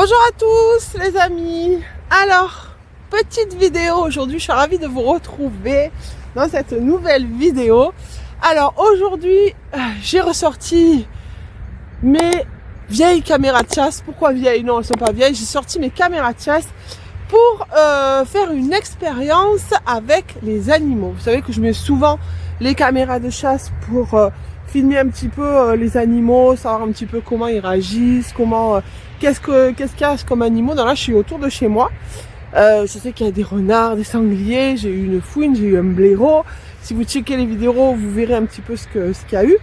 Bonjour à tous les amis. Alors, petite vidéo aujourd'hui, je suis ravie de vous retrouver dans cette nouvelle vidéo. Alors aujourd'hui, j'ai ressorti mes vieilles caméras de chasse. Pourquoi vieilles? Non, elles sont pas vieilles. J'ai sorti mes caméras de chasse pour faire une expérience avec les animaux. Vous savez que je mets souvent les caméras de chasse pour filmer un petit peu les animaux, savoir un petit peu comment ils réagissent, comment qu'est-ce qu'il y a comme animaux. Donc là, je suis autour de chez moi. Je sais qu'il y a des renards, des sangliers, j'ai eu une fouine, j'ai eu un blaireau. Si vous checkez les vidéos, vous verrez un petit peu ce qu'il y a eu.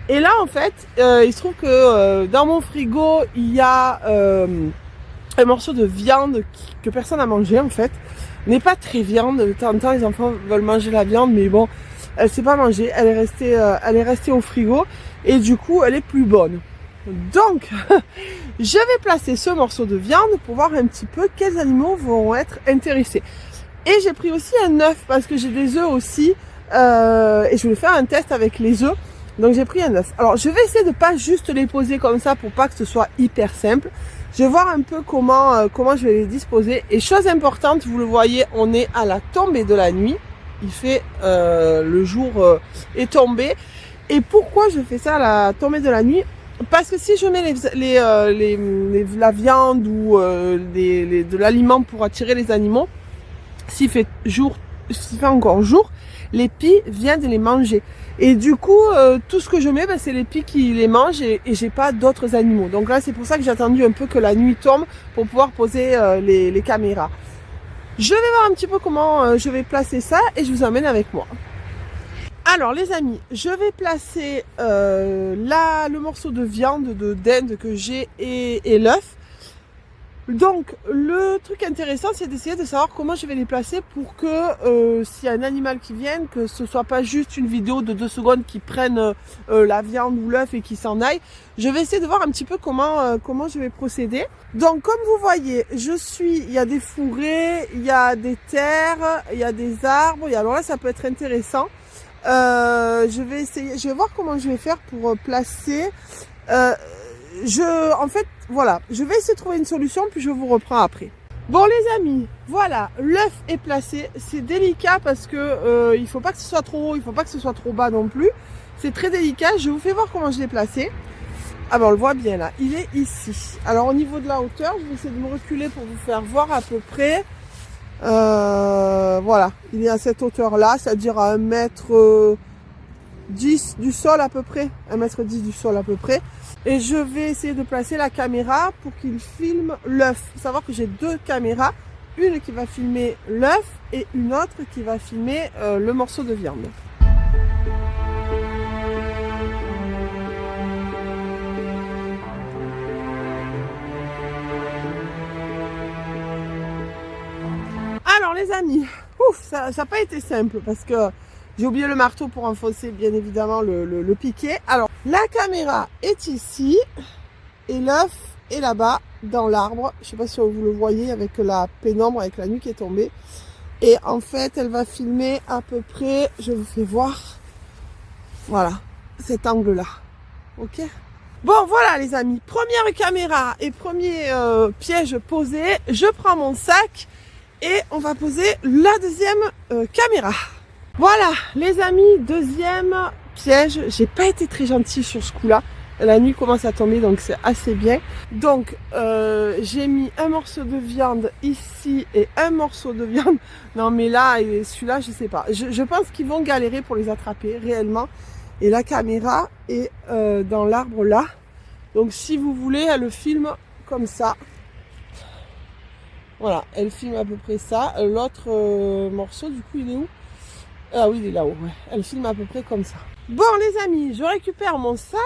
Et là, en fait, il se trouve que dans mon frigo, il y a un morceau de viande que personne n'a mangé, en fait. N'est pas très viande. De temps en temps, les enfants veulent manger la viande, mais bon, elle s'est pas mangée. Elle est restée au frigo. Et du coup, elle est plus bonne. Donc, je vais placer ce morceau de viande pour voir un petit peu quels animaux vont être intéressés. Et j'ai pris aussi un œuf parce que j'ai des œufs aussi. Et je voulais faire un test avec les œufs. Donc j'ai pris un œuf. Alors je vais essayer de pas juste les poser comme ça pour pas que ce soit hyper simple. Je vais voir un peu comment je vais les disposer. Et chose importante, vous le voyez, on est à la tombée de la nuit. Il fait le jour est tombé. Et pourquoi je fais ça à la tombée de la nuit? Parce que si je mets la viande ou de l'aliment pour attirer les animaux, s'il fait encore jour, les pies viennent les manger. Et du coup, tout ce que je mets, c'est les pies qui les mangent et j'ai pas d'autres animaux. Donc là, c'est pour ça que j'ai attendu un peu que la nuit tombe pour pouvoir poser les caméras. Je vais voir un petit peu comment je vais placer ça et je vous emmène avec moi. Alors les amis, je vais placer le morceau de viande de dinde que j'ai et l'œuf. Donc le truc intéressant, c'est d'essayer de savoir comment je vais les placer pour que s'il y a un animal qui vienne, que ce soit pas juste une vidéo de 2 secondes qui prenne la viande ou l'œuf et qui s'en aille. Je vais essayer de voir un petit peu comment je vais procéder. Donc comme vous voyez, il y a des fourrés, il y a des terres, il y a des arbres. Alors là, ça peut être intéressant. Je vais voir comment je vais faire pour placer. En fait, voilà, je vais essayer de trouver une solution, puis je vous reprends après. Bon les amis, voilà, l'œuf est placé. C'est délicat parce que il faut pas que ce soit trop haut, il faut pas que ce soit trop bas non plus. C'est très délicat. Je vous fais voir comment je l'ai placé. Ah ben on le voit bien là, il est ici. Alors au niveau de la hauteur, je vais essayer de me reculer pour vous faire voir à peu près. Voilà, il est à cette hauteur là, c'est-à-dire à 1m10 du sol à peu près, 1m10 du sol à peu près. Et je vais essayer de placer la caméra pour qu'il filme l'œuf. Il faut savoir que j'ai 2 caméras, une qui va filmer l'œuf et une autre qui va filmer le morceau de viande. Alors les amis, ça n'a pas été simple parce que j'ai oublié le marteau pour enfoncer bien évidemment le piquet. Alors la caméra est ici et l'œuf est là-bas dans l'arbre. Je ne sais pas si vous le voyez avec la pénombre, avec la nuit qui est tombée. Et en fait elle va filmer à peu près, je vous fais voir, voilà, cet angle-là. Ok? Bon voilà les amis, première caméra et premier piège posé. Je prends mon sac et on va poser la deuxième caméra. Voilà les amis, deuxième piège. J'ai pas été très gentille sur ce coup là. La nuit commence à tomber donc c'est assez bien. Donc j'ai mis un morceau de viande ici et un morceau de viande. Non mais là et celui-là je sais pas. Je pense qu'ils vont galérer pour les attraper réellement. Et la caméra est dans l'arbre là. Donc si vous voulez, elle le filme comme ça. Voilà, elle filme à peu près ça. L'autre morceau du coup il est où? Ah oui, il est là-haut, ouais. Elle filme à peu près comme ça. Bon les amis, je récupère mon sac,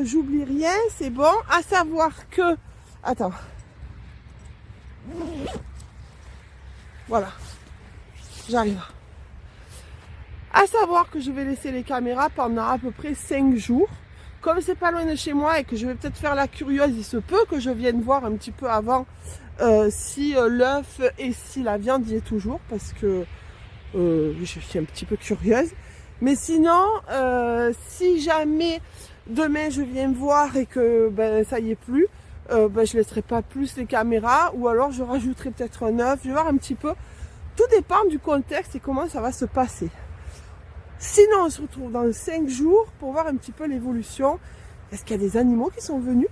j'oublie rien, c'est bon. À savoir que... Attends. Voilà. J'arrive. À savoir que je vais laisser les caméras pendant à peu près 5 jours. Comme c'est pas loin de chez moi et que je vais peut-être faire la curieuse, il se peut que je vienne voir un petit peu avant si l'œuf et si la viande y est toujours, parce que je suis un petit peu curieuse. Mais sinon, si jamais demain je viens voir et que ça y est plus, je laisserai pas plus les caméras, ou alors je rajouterai peut-être un œuf. Je vais voir un petit peu. Tout dépend du contexte et comment ça va se passer. Sinon, on se retrouve dans 5 jours pour voir un petit peu l'évolution. Est-ce qu'il y a des animaux qui sont venus?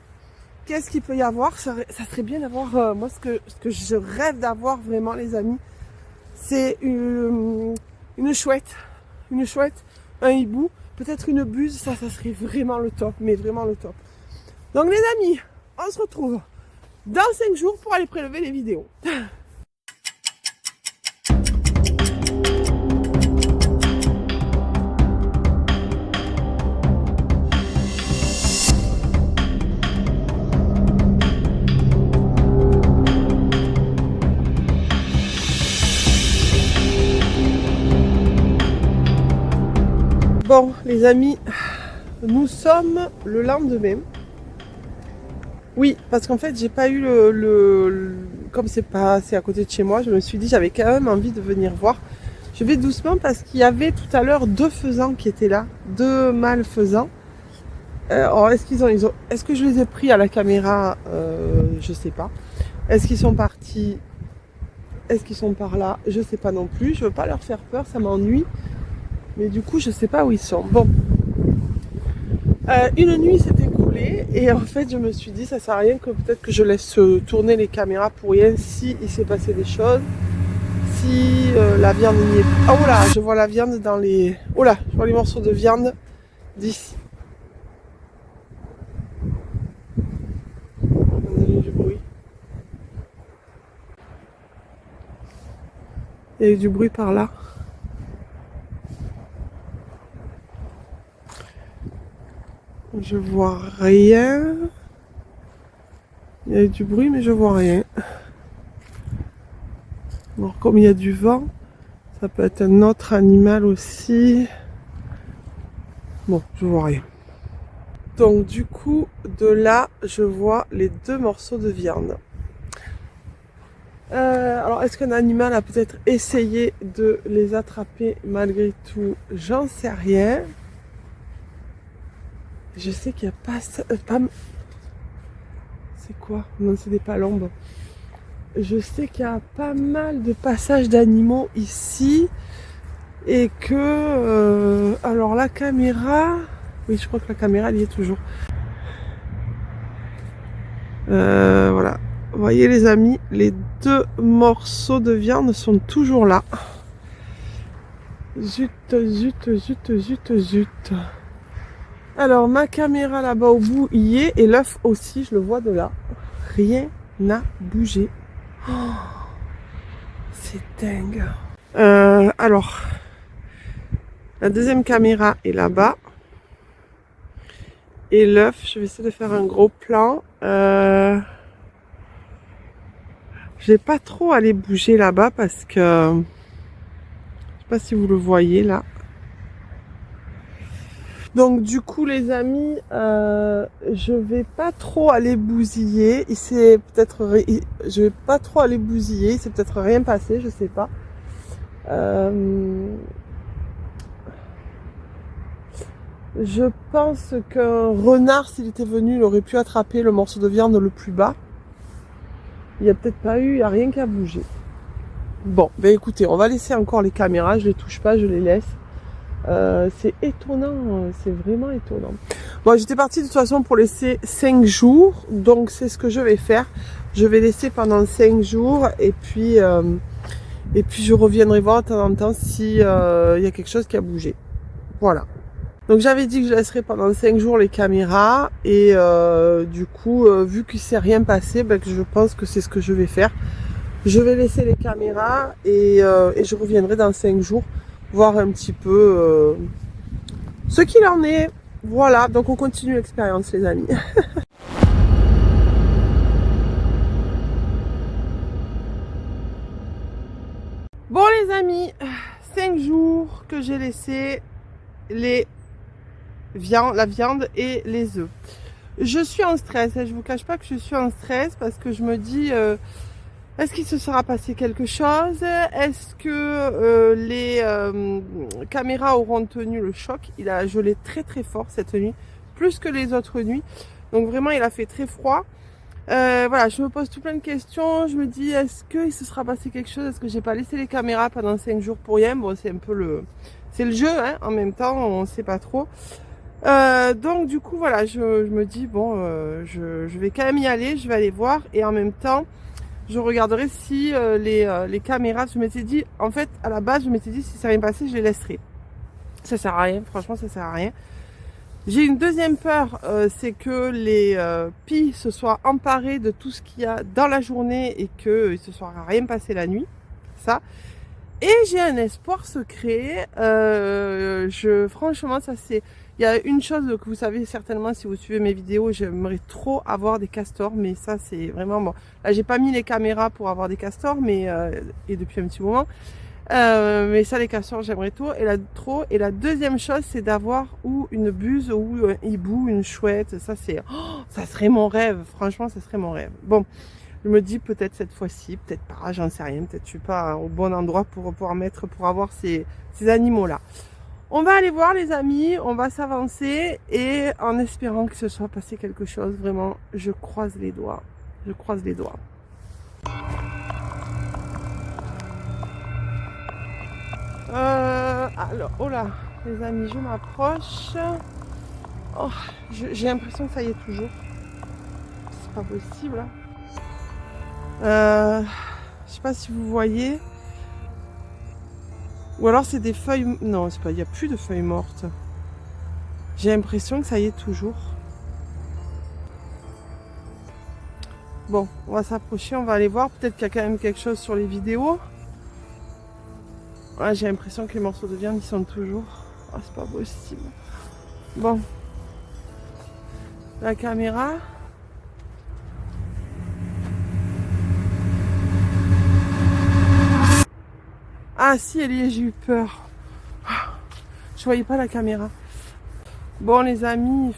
Qu'est-ce qu'il peut y avoir? Ça serait bien d'avoir, moi ce que je rêve d'avoir vraiment, les amis, c'est une chouette, un hibou, peut-être une buse, ça serait vraiment le top, mais vraiment le top. Donc les amis, on se retrouve dans 5 jours pour aller prélever les vidéos. Bon les amis, nous sommes le lendemain. Oui, parce qu'en fait j'ai pas eu comme c'est à côté de chez moi, je me suis dit j'avais quand même envie de venir voir. Je vais doucement parce qu'il y avait tout à l'heure 2 faisans qui étaient là, 2 mâles faisans. Alors est-ce que je les ai pris à la caméra? Je sais pas. Est-ce qu'ils sont partis? Est-ce qu'ils sont par là? Je sais pas non plus. Je veux pas leur faire peur, ça m'ennuie. Mais du coup, je sais pas où ils sont. Bon. Une nuit s'est écoulée et en fait, je me suis dit, ça sert à rien que peut-être que je laisse tourner les caméras pour rien si il s'est passé des choses. Si la viande n'y est plus. Oh là, je vois la viande dans les... Oh là, je vois les morceaux de viande d'ici. On a eu du bruit. Il y a eu du bruit par là. Je vois rien. Il y a eu du bruit, mais je vois rien. Alors, comme il y a du vent, ça peut être un autre animal aussi. Bon, je vois rien. Donc, du coup, de là, je vois les 2 morceaux de viande. Alors, est-ce qu'un animal a peut-être essayé de les attraper malgré tout? J'en sais rien. Je sais qu'il n'y a pas... C'est quoi? Non, c'est des palombes. Je sais qu'il y a pas mal de passages d'animaux ici. Et que... alors la caméra... Oui, je crois que la caméra, elle y est toujours. Voilà. Vous voyez les amis, les 2 morceaux de viande sont toujours là. Zut, zut, zut, zut, zut. Alors, ma caméra là-bas au bout y est, et l'œuf aussi, je le vois de là. Rien n'a bougé. Oh, c'est dingue. Alors, la deuxième caméra est là-bas. Et l'œuf, je vais essayer de faire un gros plan. Je vais pas trop aller bouger là-bas parce que... je sais pas si vous le voyez là. Donc du coup les amis, je vais pas trop aller bousiller. Je vais pas trop aller bousiller. Il s'est peut-être rien passé, je sais pas. Je pense qu'un renard, s'il était venu, il aurait pu attraper le morceau de viande le plus bas. Il n'y a peut-être pas eu, il n'y a rien qui a bougé. Bon, ben écoutez, on va laisser encore les caméras. Je les touche pas, je les laisse. C'est étonnant, c'est vraiment étonnant. Bon, j'étais partie de toute façon pour laisser 5 jours, donc c'est ce que je vais faire. Je vais laisser pendant 5 jours et puis je reviendrai voir de temps en temps si y a quelque chose qui a bougé. Voilà. Donc j'avais dit que je laisserais pendant 5 jours les caméras et du coup, vu qu'il ne s'est rien passé, ben, je pense que c'est ce que je vais faire. Je vais laisser les caméras et je reviendrai dans 5 jours. Voir un petit peu ce qu'il en est. Voilà, donc on continue l'expérience les amis. Bon les amis, 5 jours que j'ai laissé la viande et les œufs. Je suis en stress, je vous cache pas que je suis en stress parce que je me dis... est-ce qu'il se sera passé quelque chose? Est-ce que les caméras auront tenu le choc? Il a gelé très très fort cette nuit, plus que les autres nuits. Donc vraiment il a fait très froid. Voilà, je me pose tout plein de questions. Je me dis, est-ce qu'il se sera passé quelque chose? Est-ce que j'ai pas laissé les caméras pendant 5 jours pour rien? Bon, c'est un peu c'est le jeu, hein. En même temps, on sait pas trop. Donc du coup, voilà, je me dis, bon, je vais quand même y aller. Je vais aller voir. Et en même temps, je regarderai si les caméras, je m'étais dit, en fait, à la base, je m'étais dit, si ça vient passer, je les laisserai. Ça sert à rien, franchement, ça sert à rien. J'ai une deuxième peur, c'est que les pies se soient emparés de tout ce qu'il y a dans la journée et qu'il ne se soit rien passé la nuit. Ça. Et j'ai un espoir secret. Franchement, ça c'est... Il y a une chose que vous savez certainement si vous suivez mes vidéos, j'aimerais trop avoir des castors, mais ça c'est vraiment bon. Là, j'ai pas mis les caméras pour avoir des castors, mais et depuis un petit moment. Mais ça, les castors, j'aimerais trop. Et la deuxième chose, c'est d'avoir ou une buse ou un hibou, une chouette. Ça, ça serait mon rêve. Franchement, ça serait mon rêve. Bon, je me dis peut-être cette fois-ci, peut-être pas, j'en sais rien. Peut-être je suis pas au bon endroit pour avoir ces animaux-là. On va aller voir, les amis. On va s'avancer et en espérant que ce soit passé quelque chose. Vraiment, je croise les doigts. Je croise les doigts. Alors, oh là, les amis, je m'approche. Oh, j'ai l'impression que ça y est toujours. C'est pas possible. Je sais pas si vous voyez. Ou alors c'est des feuilles. Non, c'est pas. Il n'y a plus de feuilles mortes. J'ai l'impression que ça y est toujours. Bon, on va s'approcher, on va aller voir. Peut-être qu'il y a quand même quelque chose sur les vidéos. Ouais, j'ai l'impression que les morceaux de viande, ils sont toujours. Oh, c'est pas possible. Bon. La caméra. Ah si, elle y est, j'ai eu peur. Je voyais pas la caméra. Bon, les amis,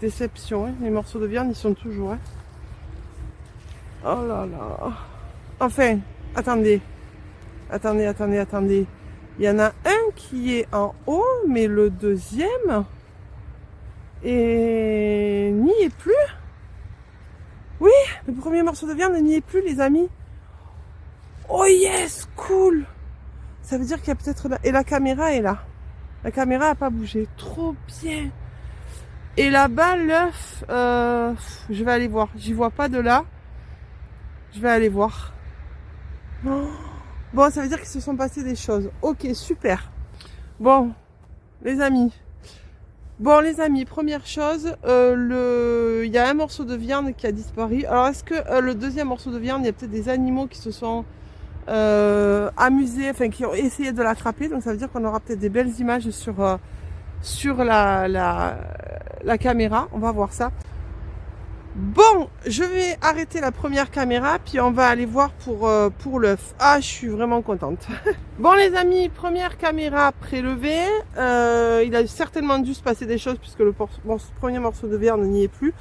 déception. Hein. Les morceaux de viande, ils sont toujours. Hein. Oh là là. Enfin, attendez. Attendez. Il y en a un qui est en haut, mais le deuxième et n'y est plus. Oui, le premier morceau de viande n'y est plus, les amis. Oh yes, cool. Ça veut dire qu'il y a peut-être là. Et la caméra est là. La caméra n'a pas bougé. Trop bien. Et là-bas, l'œuf, je vais aller voir. J'y vois pas de là. Je vais aller voir. Oh. Bon, ça veut dire qu'il se sont passées des choses. Ok, super. Bon, les amis. Première chose, il y a un morceau de viande qui a disparu. Alors, est-ce que le deuxième morceau de viande, il y a peut-être des animaux qui se sont amusés, enfin qui ont essayé de l'attraper. Donc, ça veut dire qu'on aura peut-être des belles images sur la caméra. On va voir ça. Bon, je vais arrêter la première caméra, puis on va aller voir pour l'œuf. Ah, je suis vraiment contente. Bon, les amis, première caméra prélevée. Il a certainement dû se passer des choses puisque le premier morceau de viande n'y est plus.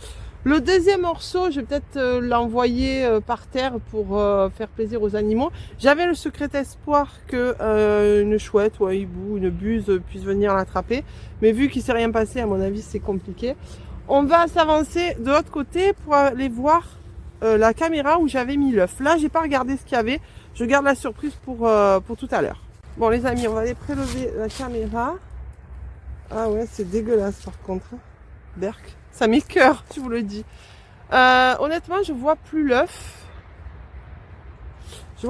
Le deuxième morceau, je vais peut-être l'envoyer par terre pour faire plaisir aux animaux. J'avais le secret espoir que une chouette ou un hibou, une buse puisse venir l'attraper. Mais vu qu'il ne s'est rien passé, à mon avis, c'est compliqué. On va s'avancer de l'autre côté pour aller voir la caméra où j'avais mis l'œuf. Là, j'ai pas regardé ce qu'il y avait. Je garde la surprise pour tout à l'heure. Bon, les amis, on va aller prélever la caméra. Ah ouais, c'est dégueulasse par contre. Berk. Ça m'écoeure, je vous le dis. Honnêtement, je vois plus l'œuf. Je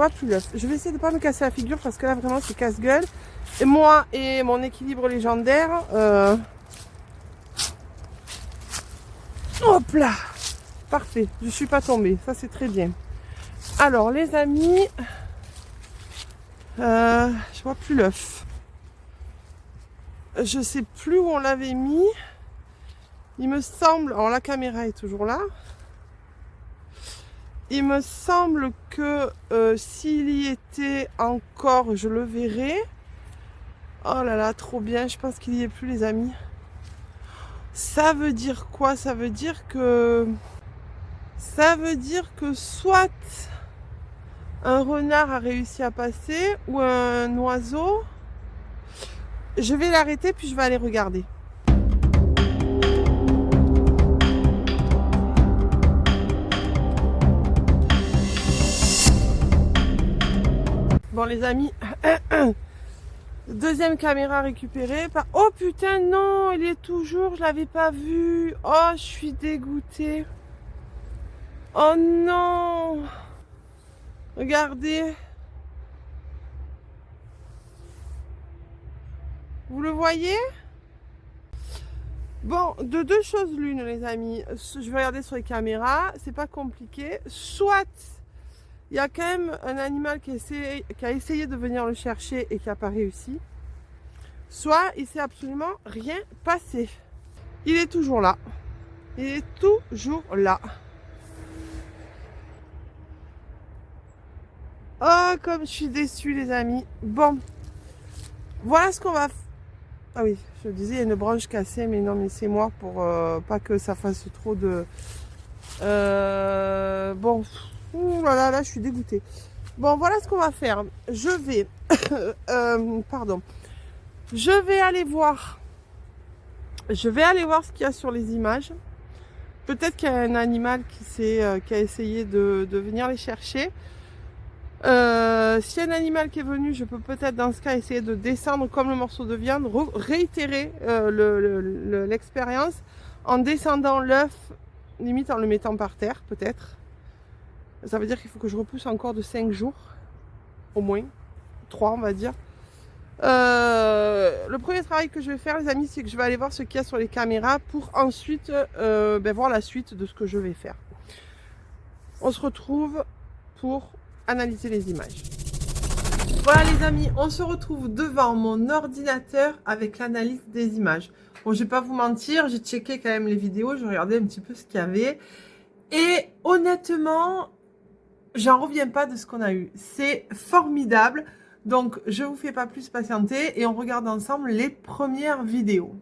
vais essayer de pas me casser la figure parce que là, vraiment, c'est casse-gueule. Et moi et mon équilibre légendaire... Hop là, parfait, je suis pas tombée, ça c'est très bien. Alors les amis, je vois plus l'œuf. Je sais plus où on l'avait mis. Il me semble, alors la caméra est toujours là. Il me semble que s'il y était encore, je le verrai. Oh là là, trop bien, je pense qu'il y est plus, les amis. Ça veut dire quoi? Ça veut dire que soit un renard a réussi à passer ou un oiseau. Je vais l'arrêter puis je vais aller regarder. Bon les amis, deuxième caméra récupérée. Oh putain non, il est toujours, je l'avais pas vu. Oh, je suis dégoûtée. Oh non. Regardez. Vous le voyez? Bon, de deux choses l'une les amis. Je vais regarder sur les caméras, c'est pas compliqué. Soit il y a quand même un animal qui a essayé de venir le chercher et qui n'a pas réussi. Soit il s'est absolument rien passé. Il est toujours là. Il est toujours là. Oh, comme je suis déçue les amis. Bon, voilà ce qu'on va faire. Ah oui, je disais, il y a une branche cassée, mais non, mais c'est moi pour pas que ça fasse trop de... Bon, ouh là là, là, je suis dégoûtée. Bon, voilà ce qu'on va faire. Je vais... pardon. Je vais aller voir ce qu'il y a sur les images. Peut-être qu'il y a un animal qui a essayé de venir les chercher. S'il y a un animal qui est venu, je peux peut-être dans ce cas essayer de descendre comme le morceau de viande, réitérer l'expérience en descendant l'œuf, limite en le mettant par terre peut-être. Ça veut dire qu'il faut que je repousse encore de 5 jours, au moins, 3 on va dire. Le premier travail que je vais faire les amis, c'est que je vais aller voir ce qu'il y a sur les caméras pour ensuite voir la suite de ce que je vais faire. On se retrouve pour analyser les images. Voilà les amis, on se retrouve devant mon ordinateur avec l'analyse des images. Bon, je vais pas vous mentir, j'ai checké quand même les vidéos, je regardais un petit peu ce qu'il y avait. Et honnêtement, j'en reviens pas de ce qu'on a eu. C'est formidable. Donc, je vous fais pas plus patienter et on regarde ensemble les premières vidéos.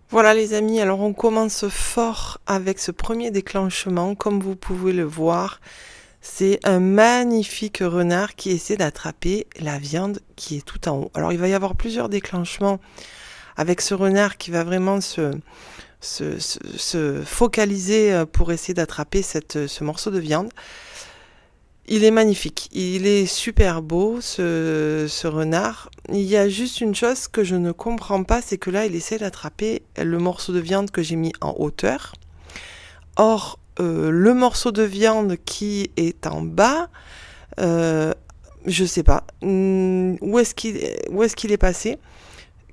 Voilà les amis, alors on commence fort avec ce premier déclenchement, comme vous pouvez le voir. C'est un magnifique renard qui essaie d'attraper la viande qui est tout en haut. Alors il va y avoir plusieurs déclenchements avec ce renard qui va vraiment se focaliser pour essayer d'attraper ce morceau de viande. Il est magnifique, il est super beau ce renard. Il y a juste une chose que je ne comprends pas, c'est que là il essaie d'attraper le morceau de viande que j'ai mis en hauteur. Or, le morceau de viande qui est en bas, je sais pas où est-ce qu'il est passé,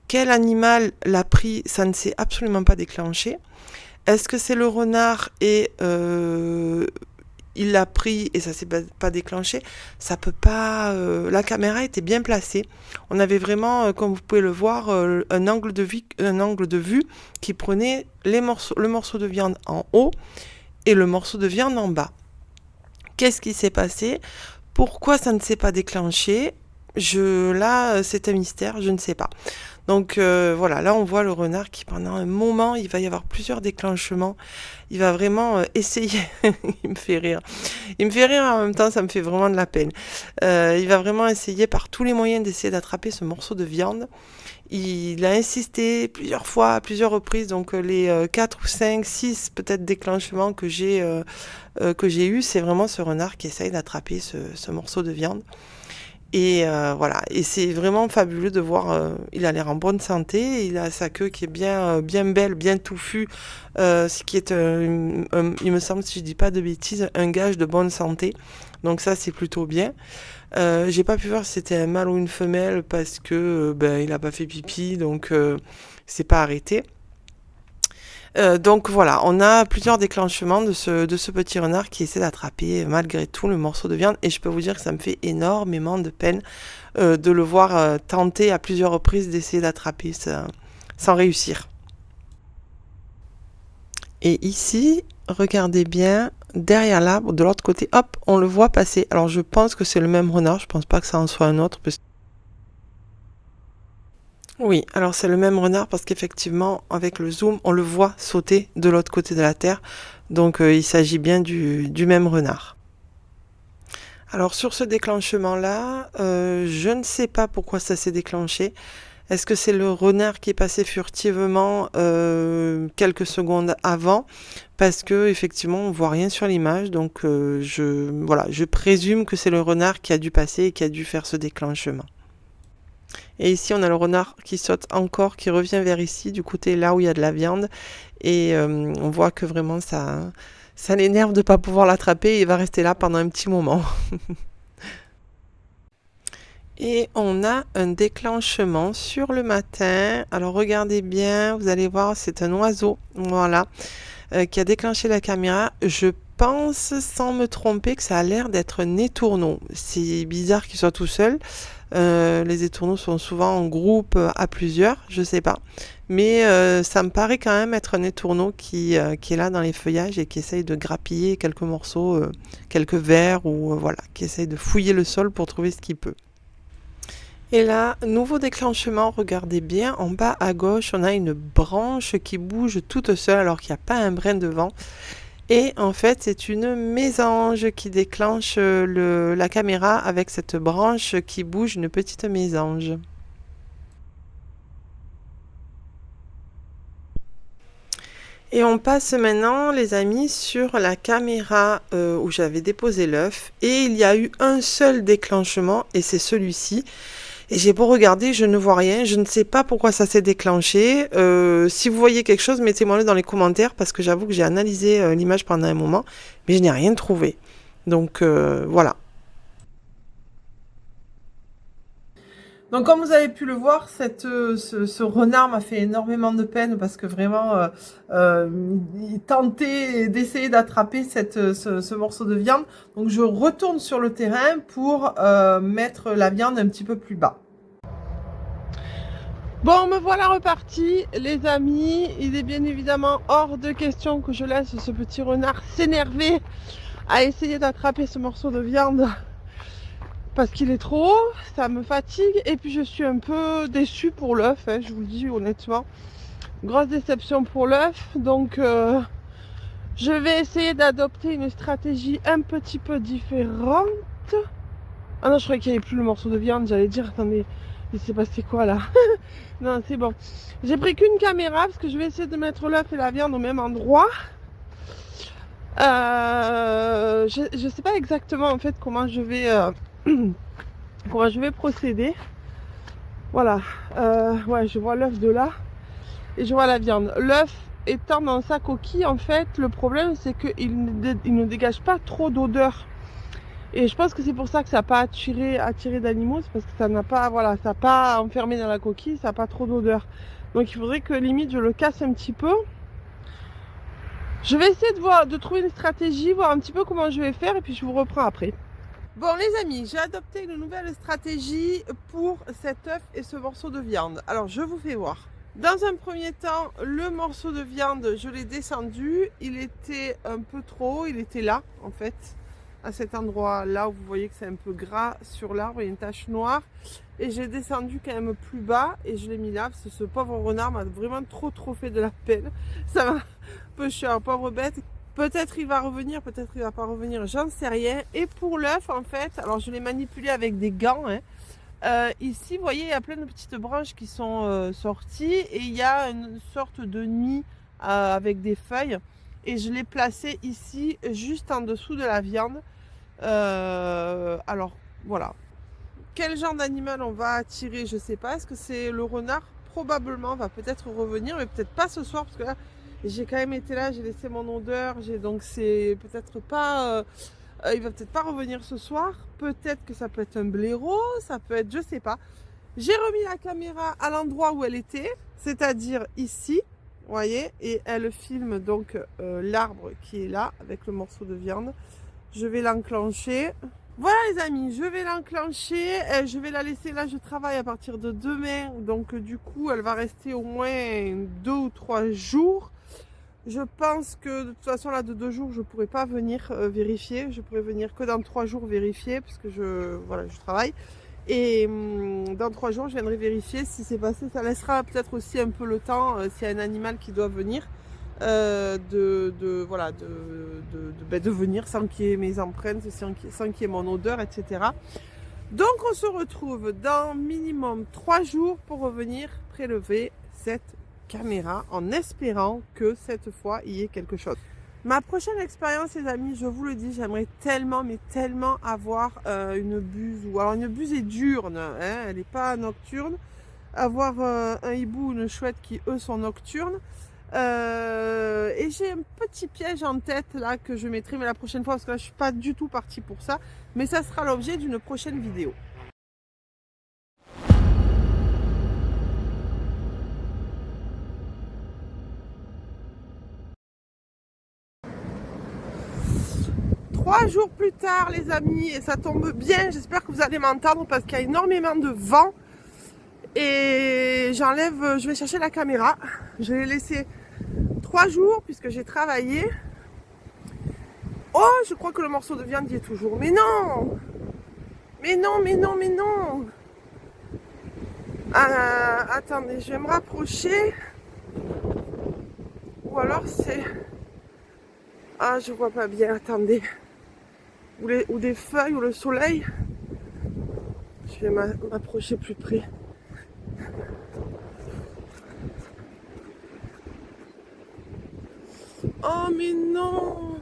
quel animal l'a pris, ça ne s'est absolument pas déclenché. Est-ce que c'est le renard et il l'a pris et ça s'est pas déclenché? Ça peut pas. La caméra était bien placée. On avait vraiment, comme vous pouvez le voir, un angle de vue qui prenait le morceau de viande en haut et le morceau de viande en bas. Qu'est-ce qui s'est passé? Pourquoi ça ne s'est pas déclenché? Là, c'est un mystère, je ne sais pas. Donc voilà, là on voit le renard qui pendant un moment, il va y avoir plusieurs déclenchements. Il va vraiment essayer, il me fait rire. Il me fait rire en même temps, ça me fait vraiment de la peine. Il va vraiment essayer par tous les moyens d'essayer d'attraper ce morceau de viande. Il a insisté plusieurs fois, à plusieurs reprises, donc les 4 ou 5, 6 peut-être déclenchements que j'ai eu, c'est vraiment ce renard qui essaye d'attraper ce morceau de viande. Et voilà, et c'est vraiment fabuleux de voir, il a l'air en bonne santé, il a sa queue qui est bien belle, bien touffue, ce qui est, il me semble, si je dis pas de bêtises, un gage de bonne santé. Donc ça, c'est plutôt bien. J'ai pas pu voir si c'était un mâle ou une femelle parce que il a pas fait pipi, donc c'est pas arrêté. Donc voilà, on a plusieurs déclenchements de ce petit renard qui essaie d'attraper malgré tout le morceau de viande, et je peux vous dire que ça me fait énormément de peine de le voir tenter à plusieurs reprises d'essayer d'attraper sans réussir. Et ici, regardez bien, derrière l'arbre, de l'autre côté, hop, on le voit passer. Alors je pense que c'est le même renard, je pense pas que ça en soit un autre. Oui, alors c'est le même renard parce qu'effectivement, avec le zoom, on le voit sauter de l'autre côté de la terre. Donc il s'agit bien du même renard. Alors sur ce déclenchement-là, je ne sais pas pourquoi ça s'est déclenché. Est-ce que c'est le renard qui est passé furtivement quelques secondes avant? Parce que effectivement on voit rien sur l'image, donc je présume que c'est le renard qui a dû passer et qui a dû faire ce déclenchement. Et ici on a le renard qui saute encore, qui revient vers ici, du côté là où il y a de la viande, et on voit que vraiment ça l'énerve de ne pas pouvoir l'attraper, et il va rester là pendant un petit moment. Et on a un déclenchement sur le matin. Alors regardez bien, vous allez voir, c'est un oiseau, voilà, qui a déclenché la caméra. Je pense, sans me tromper, que ça a l'air d'être un étourneau. C'est bizarre qu'il soit tout seul. Les étourneaux sont souvent en groupe à plusieurs, je sais pas. Mais ça me paraît quand même être un étourneau qui est là dans les feuillages et qui essaye de grappiller quelques morceaux, quelques vers, ou voilà, qui essaye de fouiller le sol pour trouver ce qu'il peut. Et là, nouveau déclenchement, regardez bien, en bas à gauche, on a une branche qui bouge toute seule alors qu'il n'y a pas un brin de vent. Et en fait, c'est une mésange qui déclenche la caméra avec cette branche qui bouge, une petite mésange. Et on passe maintenant, les amis, sur la caméra où j'avais déposé l'œuf. Et il y a eu un seul déclenchement, et c'est celui-ci. Et j'ai beau regarder, je ne vois rien, je ne sais pas pourquoi ça s'est déclenché. Si vous voyez quelque chose, mettez-moi-le dans les commentaires, parce que j'avoue que j'ai analysé l'image pendant un moment, mais je n'ai rien trouvé. Donc voilà. Donc comme vous avez pu le voir, ce renard m'a fait énormément de peine, parce que vraiment, il tentait d'essayer d'attraper ce morceau de viande. Donc je retourne sur le terrain pour mettre la viande un petit peu plus bas. Bon, me voilà reparti, les amis. Il est bien évidemment hors de question que je laisse ce petit renard s'énerver à essayer d'attraper ce morceau de viande, parce qu'il est trop haut, ça me fatigue, et puis je suis un peu déçue pour l'œuf, hein, je vous le dis honnêtement. Grosse déception pour l'œuf, donc je vais essayer d'adopter une stratégie un petit peu différente. Ah non, je croyais qu'il n'y avait plus le morceau de viande, j'allais dire, attendez, il s'est passé quoi là? Non, c'est bon. J'ai pris qu'une caméra, parce que je vais essayer de mettre l'œuf et la viande au même endroit. Je sais pas exactement en fait comment je vais procéder. Voilà, ouais, je vois l'œuf de là et je vois la viande. L'œuf étant dans sa coquille, en fait, le problème c'est qu'il ne dégage pas trop d'odeur. Et je pense que c'est pour ça que ça n'a pas attiré d'animaux, c'est parce que ça n'a pas, voilà, ça n'a pas enfermé dans la coquille, ça n'a pas trop d'odeur. Donc il faudrait que limite je le casse un petit peu. Je vais essayer de trouver une stratégie, voir un petit peu comment je vais faire, et puis je vous reprends après. Bon les amis, j'ai adopté une nouvelle stratégie pour cet œuf et ce morceau de viande. Alors je vous fais voir. Dans un premier temps, le morceau de viande, je l'ai descendu. Il était un peu trop haut, il était là en fait, à cet endroit là où vous voyez que c'est un peu gras sur l'arbre, il y a une tache noire. Et j'ai descendu quand même plus bas et je l'ai mis là, parce que ce pauvre renard m'a vraiment trop fait de la peine. Ça m'a un peu chiant, pauvre bête. Peut-être il va revenir, peut-être il va pas revenir, j'en sais rien. Et pour l'œuf en fait, alors je l'ai manipulé avec des gants, hein. Ici vous voyez il y a plein de petites branches qui sont sorties, et il y a une sorte de nid avec des feuilles, et je l'ai placé ici juste en dessous de la viande. Alors voilà, quel genre d'animal on va attirer, je sais pas. Est-ce que c'est le renard? Probablement, va peut-être revenir, mais peut-être pas ce soir, parce que là j'ai quand même été là, j'ai laissé mon odeur, donc c'est peut-être pas, il va peut-être pas revenir ce soir. Peut-être que ça peut être un blaireau, ça peut être, je sais pas. J'ai remis la caméra à l'endroit où elle était, c'est-à-dire ici, vous voyez, et elle filme donc l'arbre qui est là avec le morceau de viande. Je vais l'enclencher. Voilà les amis, je vais l'enclencher, je vais la laisser là, je travaille à partir de demain, donc du coup elle va rester au moins 2 ou 3 jours. Je pense que de toute façon là de 2 jours je pourrai pas venir vérifier, je pourrai venir que dans 3 jours vérifier, parce que je travaille. Et dans 3 jours je viendrai vérifier si c'est passé, ça laissera peut-être aussi un peu le temps, s'il y a un animal qui doit venir, de venir sans qu'il y ait mes empreintes, sans qu'il y ait mon odeur, etc. Donc on se retrouve dans minimum 3 jours pour revenir prélever cette caméra en espérant que cette fois il y ait quelque chose. Ma prochaine expérience, les amis, je vous le dis, j'aimerais tellement, mais tellement avoir une buse. Ou alors une buse est diurne, hein, elle n'est pas nocturne. Avoir un hibou ou une chouette qui, eux, sont nocturnes. Et j'ai un petit piège en tête là que je mettrai mais la prochaine fois parce que là je suis pas du tout partie pour ça, mais ça sera l'objet d'une prochaine vidéo. Trois jours plus tard, les amis, et ça tombe bien, j'espère que vous allez m'entendre parce qu'il y a énormément de vent et je vais chercher la caméra. Je l'ai laissée 3 jours puisque j'ai travaillé. Oh, je crois que le morceau de viande y est toujours. Mais non! Mais non, mais non, mais non! Attendez, je vais me rapprocher. Ou alors c'est... Ah, je vois pas bien, attendez. Ou des feuilles, ou le soleil. Je vais m'approcher plus près. Oh, mais non!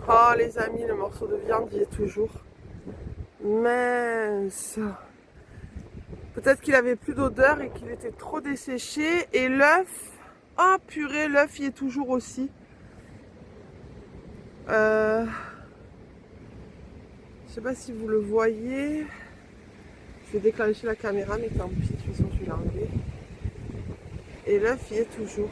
Oh, les amis, le morceau de viande y est toujours. Mince! Peut-être qu'il avait plus d'odeur et qu'il était trop desséché. Et l'œuf, oh purée, l'œuf y est toujours aussi. Je sais pas si vous le voyez. Je vais déclencher la caméra, mais tant pis, de toute façon je vais l'enlever. Et l'œuf y est toujours.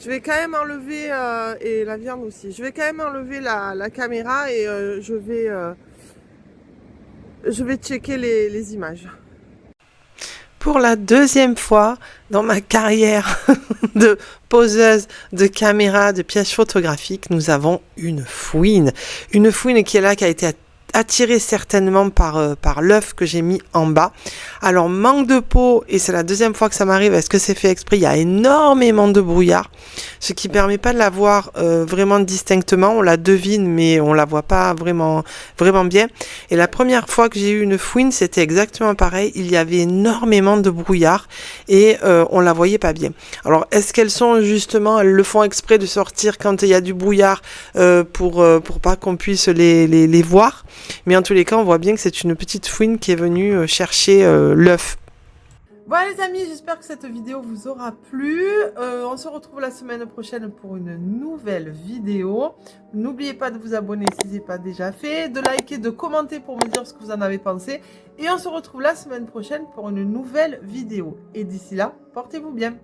Je vais quand même enlever, et la viande aussi, je vais quand même enlever la caméra et je vais checker les images. Pour la deuxième fois dans ma carrière de poseuse de caméra, de pièges photographiques, nous avons une fouine. Une fouine qui est là, qui a été attirée certainement par l'œuf que j'ai mis en bas. Alors manque de peau, et c'est la deuxième fois que ça m'arrive, est-ce que c'est fait exprès? Il y a énormément de brouillard, ce qui permet pas de la voir vraiment distinctement. On la devine, mais on la voit pas vraiment bien. Et la première fois que j'ai eu une fouine, c'était exactement pareil. Il y avait énormément de brouillard et on la voyait pas bien. Alors est-ce qu'elles sont justement, elles le font exprès de sortir quand il y a du brouillard pour pas qu'on puisse les voir? Mais en tous les cas, on voit bien que c'est une petite fouine qui est venue chercher l'œuf. Bon les amis, j'espère que cette vidéo vous aura plu. On se retrouve la semaine prochaine pour une nouvelle vidéo. N'oubliez pas de vous abonner si ce n'est pas déjà fait, de liker, de commenter pour me dire ce que vous en avez pensé. Et on se retrouve la semaine prochaine pour une nouvelle vidéo. Et d'ici là, portez-vous bien.